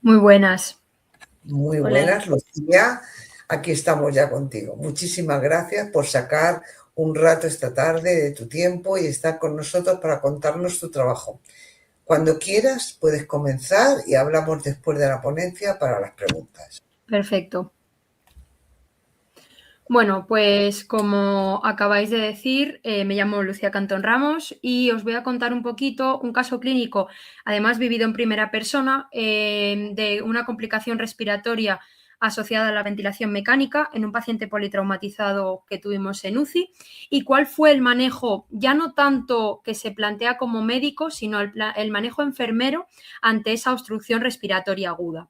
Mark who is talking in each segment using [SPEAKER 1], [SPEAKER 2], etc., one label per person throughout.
[SPEAKER 1] Muy buenas.
[SPEAKER 2] Muy
[SPEAKER 1] Hola.
[SPEAKER 2] buenas, Lucía. Aquí estamos ya contigo. Muchísimas gracias por sacar un rato esta tarde de tu tiempo y estar con nosotros para contarnos tu trabajo. Cuando quieras, puedes comenzar y hablamos después de la ponencia para las preguntas.
[SPEAKER 1] Perfecto. Bueno, pues como acabáis de decir, me llamo Lucía Cantón Ramos y os voy a contar un poquito un caso clínico, además vivido en primera persona, de una complicación respiratoria asociada a la ventilación mecánica en un paciente politraumatizado que tuvimos en UCI y cuál fue el manejo, ya no tanto que se plantea como médico, sino el manejo enfermero ante esa obstrucción respiratoria aguda.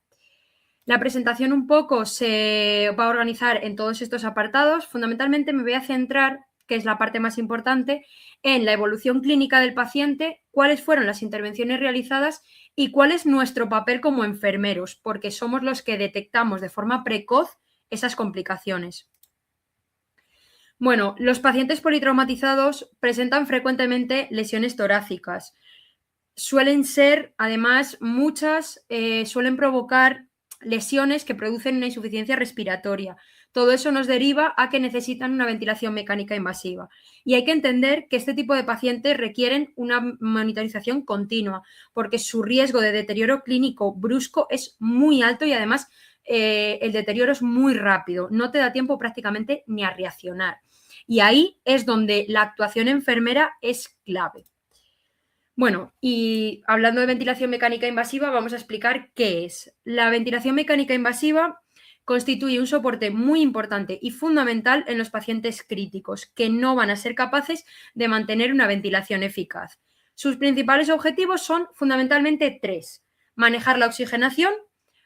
[SPEAKER 1] La presentación un poco se va a organizar en todos estos apartados. Fundamentalmente me voy a centrar, que es la parte más importante, en la evolución clínica del paciente, cuáles fueron las intervenciones realizadas y cuál es nuestro papel como enfermeros, porque somos los que detectamos de forma precoz esas complicaciones. Bueno, los pacientes politraumatizados presentan frecuentemente lesiones torácicas. Suelen ser, además, muchas suelen provocar lesiones que producen una insuficiencia respiratoria. Todo eso nos deriva a que necesitan una ventilación mecánica invasiva. Y hay que entender que este tipo de pacientes requieren una monitorización continua, porque su riesgo de deterioro clínico brusco es muy alto y además el deterioro es muy rápido. No te da tiempo prácticamente ni a reaccionar. Y ahí es donde la actuación enfermera es clave. Bueno, y hablando de ventilación mecánica invasiva, vamos a explicar qué es. La ventilación mecánica invasiva constituye un soporte muy importante y fundamental en los pacientes críticos que no van a ser capaces de mantener una ventilación eficaz. Sus principales objetivos son fundamentalmente tres: manejar la oxigenación,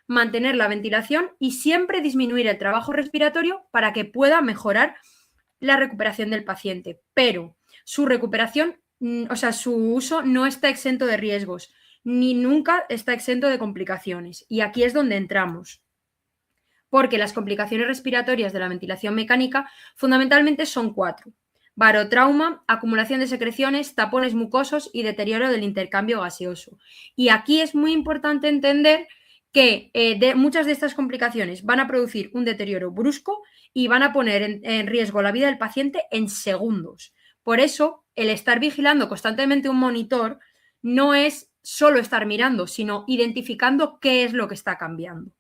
[SPEAKER 1] mantener la ventilación y siempre disminuir el trabajo respiratorio para que pueda mejorar la recuperación del paciente. Pero su recuperación, o sea, su uso no está exento de riesgos, ni nunca está exento de complicaciones. Y aquí es donde entramos. Porque las complicaciones respiratorias de la ventilación mecánica fundamentalmente son cuatro: barotrauma, acumulación de secreciones, tapones mucosos y deterioro del intercambio gaseoso. Y aquí es muy importante entender que muchas de estas complicaciones van a producir un deterioro brusco y van a poner en riesgo la vida del paciente en segundos. Por eso, el estar vigilando constantemente un monitor no es solo estar mirando, sino identificando qué es lo que está cambiando.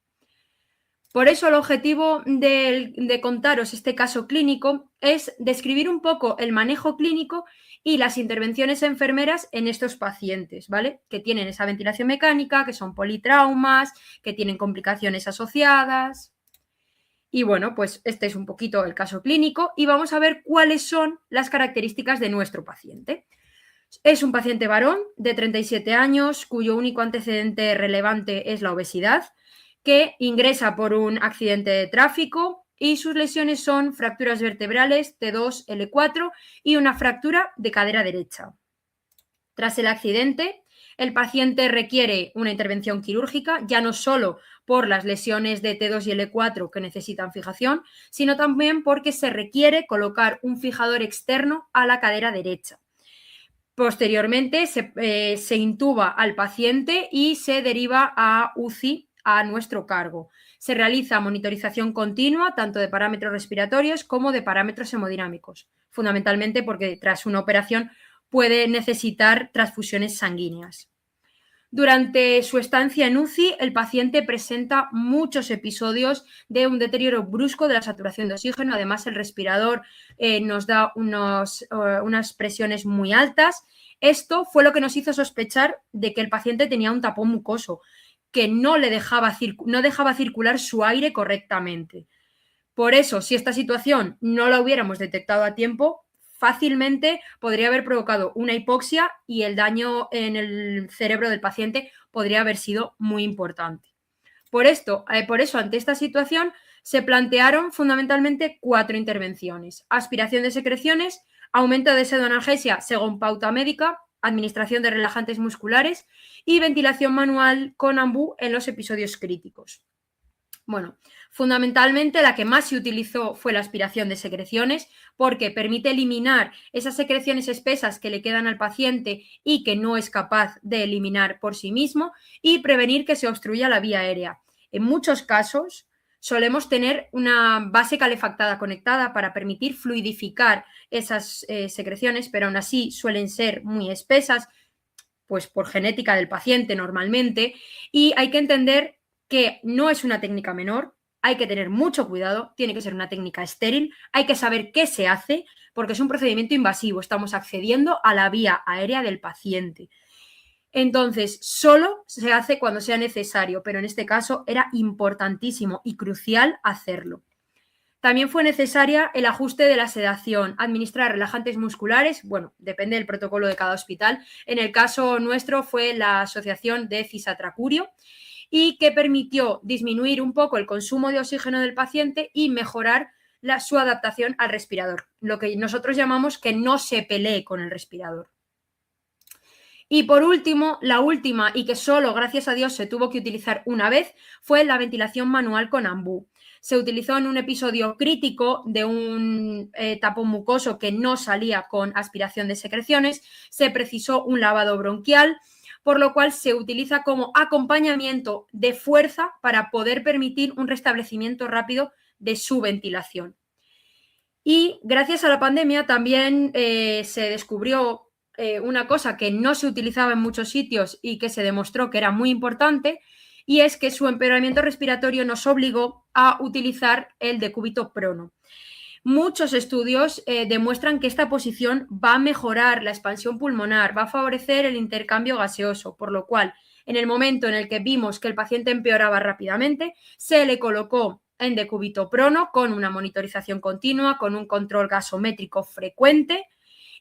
[SPEAKER 1] Por eso el objetivo de contaros este caso clínico es describir un poco el manejo clínico y las intervenciones enfermeras en estos pacientes, ¿vale? Que tienen esa ventilación mecánica, que son politraumas, que tienen complicaciones asociadas. Y bueno, pues este es un poquito el caso clínico y vamos a ver cuáles son las características de nuestro paciente. Es un paciente varón de 37 años cuyo único antecedente relevante es la obesidad, que ingresa por un accidente de tráfico y sus lesiones son fracturas vertebrales T2, L4 y una fractura de cadera derecha. Tras el accidente, el paciente requiere una intervención quirúrgica, ya no solo por las lesiones de T2 y L4 que necesitan fijación, sino también porque se requiere colocar un fijador externo a la cadera derecha. Posteriormente se intuba al paciente y se deriva a UCI a nuestro cargo. Se realiza monitorización continua tanto de parámetros respiratorios como de parámetros hemodinámicos, fundamentalmente porque tras una operación puede necesitar transfusiones sanguíneas. Durante su estancia en UCI, el paciente presenta muchos episodios de un deterioro brusco de la saturación de oxígeno. Además, el respirador nos da unas presiones muy altas. Esto fue lo que nos hizo sospechar de que el paciente tenía un tapón mucoso, que no dejaba circular su aire correctamente. Por eso, si esta situación no la hubiéramos detectado a tiempo, fácilmente podría haber provocado una hipoxia y el daño en el cerebro del paciente podría haber sido muy importante. Por eso, ante esta situación, se plantearon fundamentalmente 4 intervenciones: aspiración de secreciones, aumento de pseudoanalgesia según pauta médica, administración de relajantes musculares y ventilación manual con ambú en los episodios críticos. Bueno, fundamentalmente la que más se utilizó fue la aspiración de secreciones, porque permite eliminar esas secreciones espesas que le quedan al paciente y que no es capaz de eliminar por sí mismo, y prevenir que se obstruya la vía aérea. En muchos casos solemos tener una base calefactada conectada para permitir fluidificar esas secreciones, pero aún así suelen ser muy espesas, pues por genética del paciente normalmente, y hay que entender que no es una técnica menor, hay que tener mucho cuidado, tiene que ser una técnica estéril, hay que saber qué se hace, porque es un procedimiento invasivo, estamos accediendo a la vía aérea del paciente. Entonces, solo se hace cuando sea necesario, pero en este caso era importantísimo y crucial hacerlo. También fue necesaria el ajuste de la sedación, administrar relajantes musculares, bueno, depende del protocolo de cada hospital. En el caso nuestro fue la asociación de cisatracurio, y que permitió disminuir un poco el consumo de oxígeno del paciente y mejorar su adaptación al respirador, lo que nosotros llamamos que no se pelee con el respirador. Y por último, la última, y que solo gracias a Dios se tuvo que utilizar una vez, fue la ventilación manual con ambú. Se utilizó en un episodio crítico de un tapón mucoso que no salía con aspiración de secreciones, se precisó un lavado bronquial, por lo cual se utiliza como acompañamiento de fuerza para poder permitir un restablecimiento rápido de su ventilación. Y gracias a la pandemia también se descubrió una cosa que no se utilizaba en muchos sitios y que se demostró que era muy importante, y es que su empeoramiento respiratorio nos obligó a utilizar el decúbito prono. Muchos estudios demuestran que esta posición va a mejorar la expansión pulmonar, va a favorecer el intercambio gaseoso, por lo cual, en el momento en el que vimos que el paciente empeoraba rápidamente, se le colocó en decúbito prono con una monitorización continua, con un control gasométrico frecuente,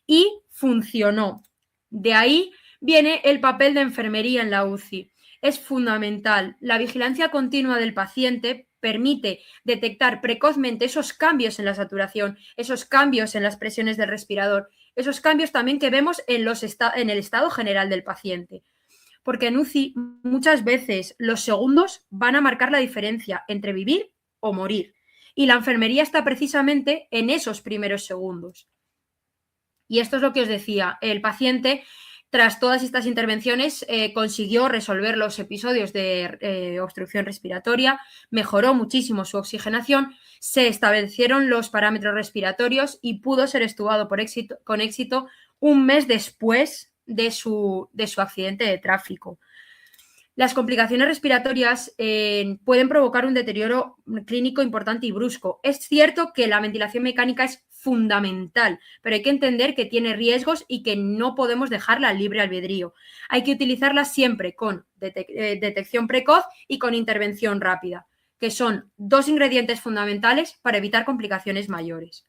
[SPEAKER 1] y funcionó. De ahí viene el papel de enfermería en la UCI. Es fundamental. La vigilancia continua del paciente permite detectar precozmente esos cambios en la saturación, esos cambios en las presiones del respirador, esos cambios también que vemos en el estado general del paciente. Porque en UCI muchas veces los segundos van a marcar la diferencia entre vivir o morir. Y la enfermería está precisamente en esos primeros segundos. Y esto es lo que os decía, el paciente, tras todas estas intervenciones, consiguió resolver los episodios de obstrucción respiratoria, mejoró muchísimo su oxigenación, se establecieron los parámetros respiratorios y pudo ser extubado con éxito un mes después de su accidente de tráfico. Las complicaciones respiratorias pueden provocar un deterioro clínico importante y brusco. Es cierto que la ventilación mecánica es fundamental, pero hay que entender que tiene riesgos y que no podemos dejarla al libre albedrío. Hay que utilizarla siempre con detección precoz y con intervención rápida, que son dos ingredientes fundamentales para evitar complicaciones mayores.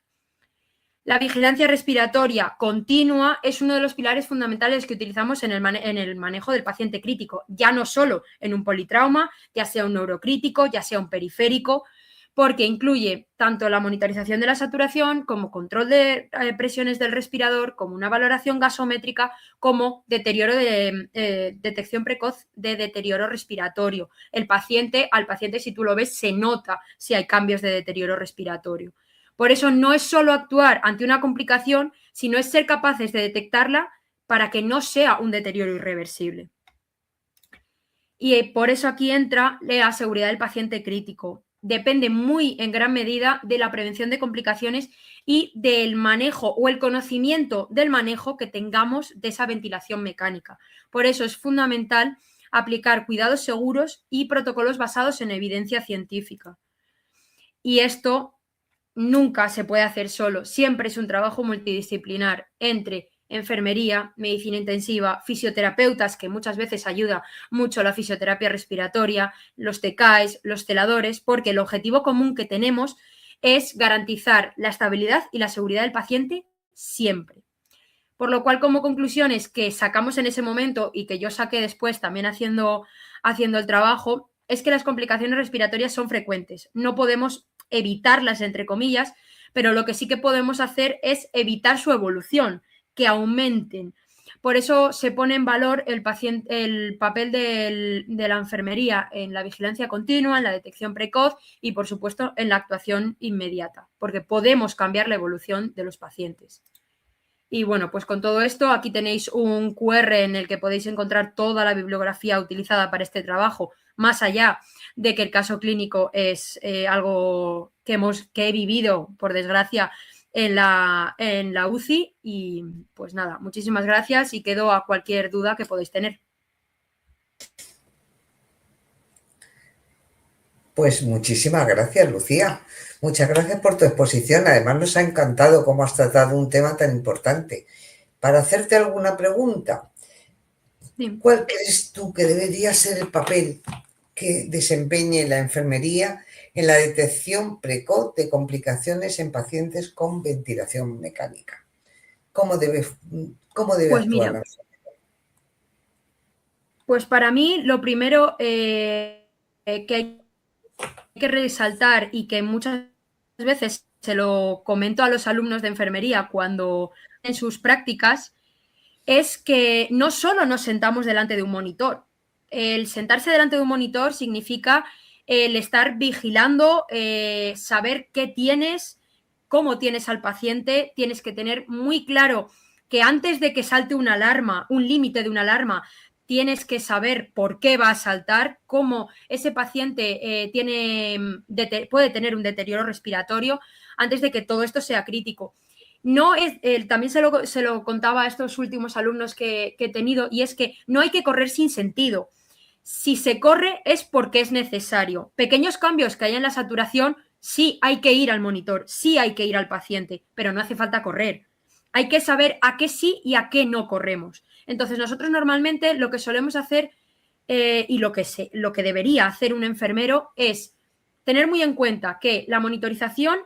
[SPEAKER 1] La vigilancia respiratoria continua es uno de los pilares fundamentales que utilizamos en el manejo del paciente crítico, ya no solo en un politrauma, ya sea un neurocrítico, ya sea un periférico, porque incluye tanto la monitorización de la saturación como control de presiones del respirador, como una valoración gasométrica, como deterioro de detección precoz de deterioro respiratorio. Al paciente, si tú lo ves, se nota si hay cambios de deterioro respiratorio. Por eso no es solo actuar ante una complicación, sino es ser capaces de detectarla para que no sea un deterioro irreversible. Y por eso aquí entra la seguridad del paciente crítico. Depende muy en gran medida de la prevención de complicaciones y del manejo o el conocimiento del manejo que tengamos de esa ventilación mecánica. Por eso es fundamental aplicar cuidados seguros y protocolos basados en evidencia científica. Y esto nunca se puede hacer solo, siempre es un trabajo multidisciplinar entre enfermería, medicina intensiva, fisioterapeutas, que muchas veces ayuda mucho la fisioterapia respiratoria, los TKs, los celadores, porque el objetivo común que tenemos es garantizar la estabilidad y la seguridad del paciente siempre. Por lo cual, como conclusiones que sacamos en ese momento y que yo saqué después también haciendo el trabajo, es que las complicaciones respiratorias son frecuentes. No podemos evitarlas, entre comillas, pero lo que sí que podemos hacer es evitar su evolución, que aumenten. Por eso se pone en valor el papel de la enfermería en la vigilancia continua, en la detección precoz y, por supuesto, en la actuación inmediata, porque podemos cambiar la evolución de los pacientes. Y bueno, pues con todo esto, aquí tenéis un QR en el que podéis encontrar toda la bibliografía utilizada para este trabajo, más allá de que el caso clínico es algo que he vivido, por desgracia, en la UCI. Y pues nada, muchísimas gracias y quedo a cualquier duda que podéis tener.
[SPEAKER 2] Pues muchísimas gracias, Lucía. Muchas gracias por tu exposición. Además, nos ha encantado cómo has tratado un tema tan importante. Para hacerte alguna pregunta,
[SPEAKER 1] Sí.
[SPEAKER 2] ¿cuál crees tú que debería ser el papel que desempeñe la enfermería en la detección precoz de complicaciones en pacientes con ventilación mecánica? ¿Cómo debe
[SPEAKER 1] Pues
[SPEAKER 2] actuar
[SPEAKER 1] mira,
[SPEAKER 2] la enfermería?
[SPEAKER 1] pues para mí lo primero que hay que resaltar y que muchas veces se lo comento a los alumnos de enfermería cuando en sus prácticas es que no solo nos sentamos delante de un monitor. El sentarse delante de un monitor significa el estar vigilando, saber qué tienes, cómo tienes al paciente. Tienes que tener muy claro que antes de que salte una alarma, un límite de una alarma, tienes que saber por qué va a saltar, cómo ese paciente puede tener un deterioro respiratorio antes de que todo esto sea crítico. No es, también se lo contaba a estos últimos alumnos que he tenido, y es que no hay que correr sin sentido. Si se corre es porque es necesario. Pequeños cambios que hay en la saturación, sí hay que ir al monitor, sí hay que ir al paciente, pero no hace falta correr. Hay que saber a qué sí y a qué no corremos. Entonces, nosotros normalmente lo que solemos hacer y lo que debería hacer un enfermero es tener muy en cuenta que la monitorización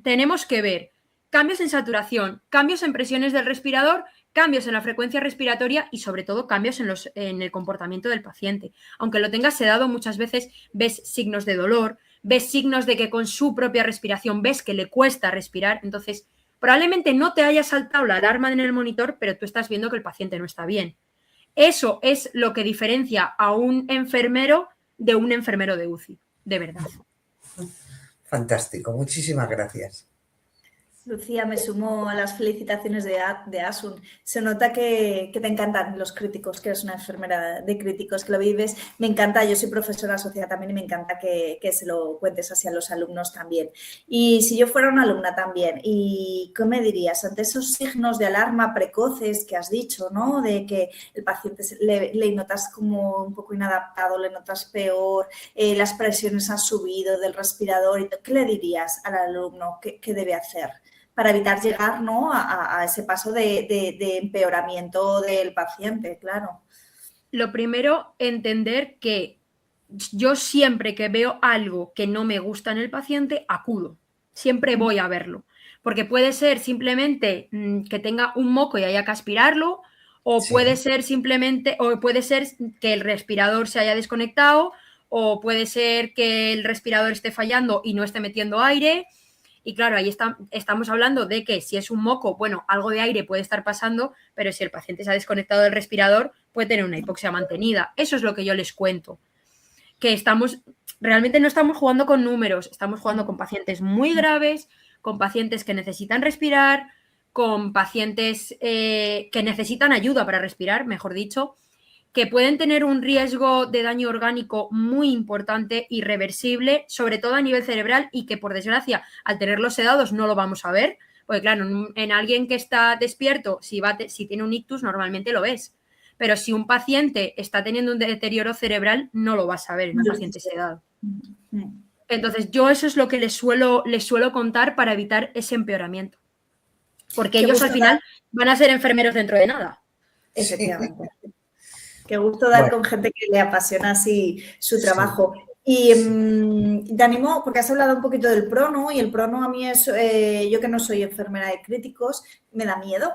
[SPEAKER 1] tenemos que ver cambios en saturación, cambios en presiones del respirador, cambios en la frecuencia respiratoria y sobre todo cambios en el comportamiento del paciente. Aunque lo tengas sedado, muchas veces ves signos de dolor, ves signos de que con su propia respiración ves que le cuesta respirar. Entonces, probablemente no te haya saltado la alarma en el monitor, pero tú estás viendo que el paciente no está bien. Eso es lo que diferencia a un enfermero de un enfermero de UCI, de verdad.
[SPEAKER 2] Fantástico, muchísimas gracias.
[SPEAKER 3] Lucía, me sumo a las felicitaciones de Asun. Se nota que te encantan los críticos, que eres una enfermera de críticos, que lo vives. Me encanta, yo soy profesora asociada también y me encanta que se lo cuentes así a los alumnos también. Y si yo fuera una alumna también, ¿y qué me dirías ante esos signos de alarma precoces que has dicho, ¿no? De que el paciente le notas como un poco inadaptado, le notas peor, las presiones han subido del respirador. ¿Qué le dirías al alumno que debe hacer para evitar llegar, ¿no?, a ese paso de empeoramiento del paciente, claro?
[SPEAKER 1] Lo primero, entender que yo siempre que veo algo que no me gusta en el paciente, acudo. Siempre voy a verlo. Porque puede ser simplemente que tenga un moco y haya que aspirarlo, o puede ser simplemente, o puede ser que el respirador se haya desconectado, o puede ser que el respirador esté fallando y no esté metiendo aire. Y claro, ahí estamos hablando de que si es un moco, bueno, algo de aire puede estar pasando, pero si el paciente se ha desconectado del respirador, puede tener una hipoxia mantenida. Eso es lo que yo les cuento. Que realmente no estamos jugando con números, estamos jugando con pacientes muy graves, con pacientes que necesitan respirar, con pacientes que necesitan ayuda para respirar, mejor dicho, que pueden tener un riesgo de daño orgánico muy importante, irreversible, sobre todo a nivel cerebral, y que, por desgracia, al tenerlos sedados no lo vamos a ver, porque claro, en alguien que está despierto, si tiene un ictus, normalmente lo ves, pero si un paciente está teniendo un deterioro cerebral, no lo vas a ver en un paciente sedado. Entonces, yo eso es lo que les suelo contar para evitar ese empeoramiento, porque ellos al final van a ser enfermeros dentro de nada.
[SPEAKER 3] Efectivamente. Qué gusto dar con gente que le apasiona así su trabajo. Y te animo, porque has hablado un poquito del prono, y el prono a mí es, yo que no soy enfermera de críticos, me da miedo.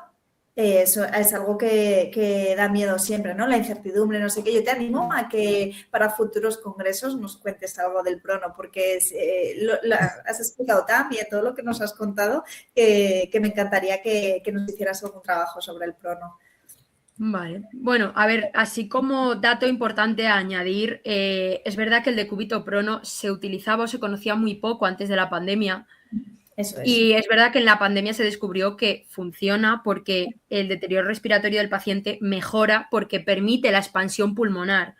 [SPEAKER 3] eso es algo que da miedo siempre, ¿no? La incertidumbre, no sé qué. Yo te animo a que para futuros congresos nos cuentes algo del prono, porque has explicado tan bien todo lo que nos has contado que me encantaría que nos hicieras algún trabajo sobre el prono.
[SPEAKER 1] Vale, bueno, a ver, así como dato importante a añadir, es verdad que el decúbito prono se utilizaba o se conocía muy poco antes de la pandemia.
[SPEAKER 3] Eso es.
[SPEAKER 1] Y es verdad que en la pandemia se descubrió que funciona porque el deterioro respiratorio del paciente mejora porque permite la expansión pulmonar.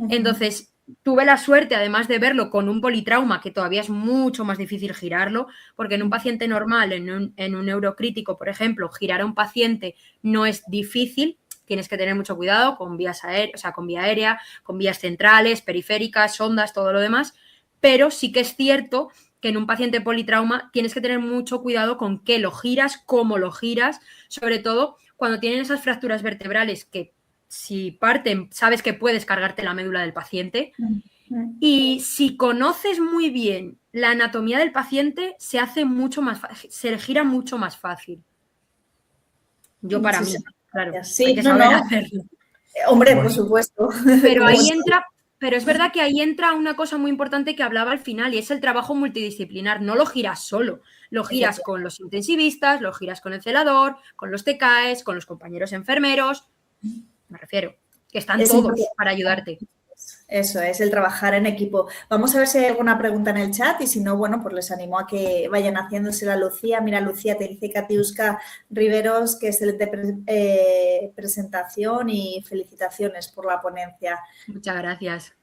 [SPEAKER 1] Entonces, tuve la suerte, además de verlo con un politrauma, que todavía es mucho más difícil girarlo, porque en un paciente normal, en un neurocrítico, por ejemplo, girar a un paciente no es difícil. Tienes que tener mucho cuidado con vías aéreas, o sea, con vía aérea, con vías centrales, periféricas, sondas, todo lo demás. Pero sí que es cierto que en un paciente politrauma tienes que tener mucho cuidado con qué lo giras, cómo lo giras, sobre todo cuando tienen esas fracturas vertebrales que si parten, sabes que puedes cargarte la médula del paciente. Y si conoces muy bien la anatomía del paciente, se hace mucho más fácil, se gira mucho más fácil. Yo para mí, claro,
[SPEAKER 3] Sí,
[SPEAKER 1] hay que saber hacerlo.
[SPEAKER 3] Hombre, por supuesto.
[SPEAKER 1] Pero ahí entra, pero es verdad que ahí entra una cosa muy importante que hablaba al final y es el trabajo multidisciplinar. No lo giras solo, lo giras con los intensivistas, lo giras con el celador, con los TKs, con los compañeros enfermeros. Me refiero, que están todos para ayudarte.
[SPEAKER 3] Eso es, el trabajar en equipo. Vamos a ver si hay alguna pregunta en el chat y si no, bueno, pues les animo a que vayan haciéndosela a Lucía. Mira, Lucía, te dice Katiuska Riveros que es el de presentación y felicitaciones por la ponencia.
[SPEAKER 1] Muchas gracias.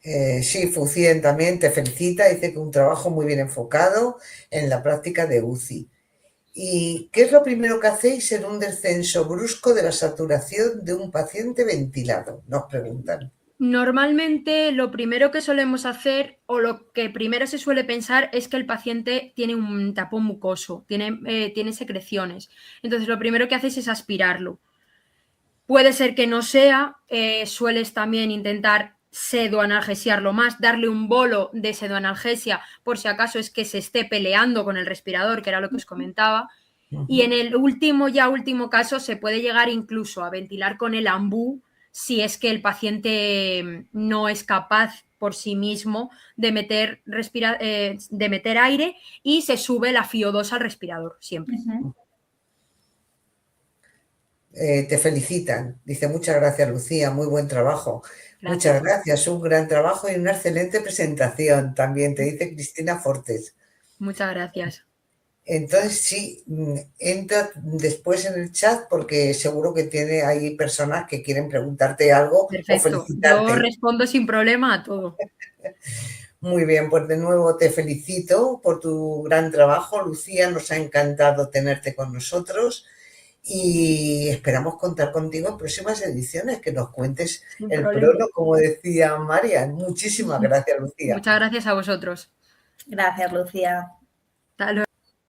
[SPEAKER 2] Sí, Fucien también te felicita, dice que un trabajo muy bien enfocado en la práctica de UCI. ¿Y qué es lo primero que hacéis en un descenso brusco de la saturación de un paciente ventilado? Nos preguntan.
[SPEAKER 1] Normalmente lo primero que solemos hacer o lo que primero se suele pensar es que el paciente tiene un tapón mucoso, tiene secreciones. Entonces lo primero que haces es aspirarlo. Puede ser que no sea, sueles también intentar sedoanalgesiarlo más, darle un bolo de sedoanalgesia por si acaso es que se esté peleando con el respirador, que era lo que os comentaba. Y en el último caso se puede llegar incluso a ventilar con el ambú si es que el paciente no es capaz por sí mismo de meter aire y se sube la FiO2 al respirador siempre.
[SPEAKER 2] Te felicitan. Dice, muchas gracias, Lucía, muy buen trabajo.
[SPEAKER 1] Gracias.
[SPEAKER 2] Muchas gracias, un gran trabajo y una excelente presentación. También te dice Cristina Fortes.
[SPEAKER 1] Muchas gracias.
[SPEAKER 2] Entonces, sí, entra después en el chat porque seguro que hay personas que quieren preguntarte algo.
[SPEAKER 1] Perfecto.
[SPEAKER 2] O felicitarte.
[SPEAKER 1] Yo respondo sin problema a todo.
[SPEAKER 2] Muy bien, pues de nuevo te felicito por tu gran trabajo, Lucía. Nos ha encantado tenerte con nosotros y esperamos contar contigo en próximas ediciones, que nos cuentes el prono, como decía María. Muchísimas gracias, Lucía.
[SPEAKER 1] Muchas gracias a vosotros.
[SPEAKER 3] Gracias, Lucía.
[SPEAKER 1] Hasta luego.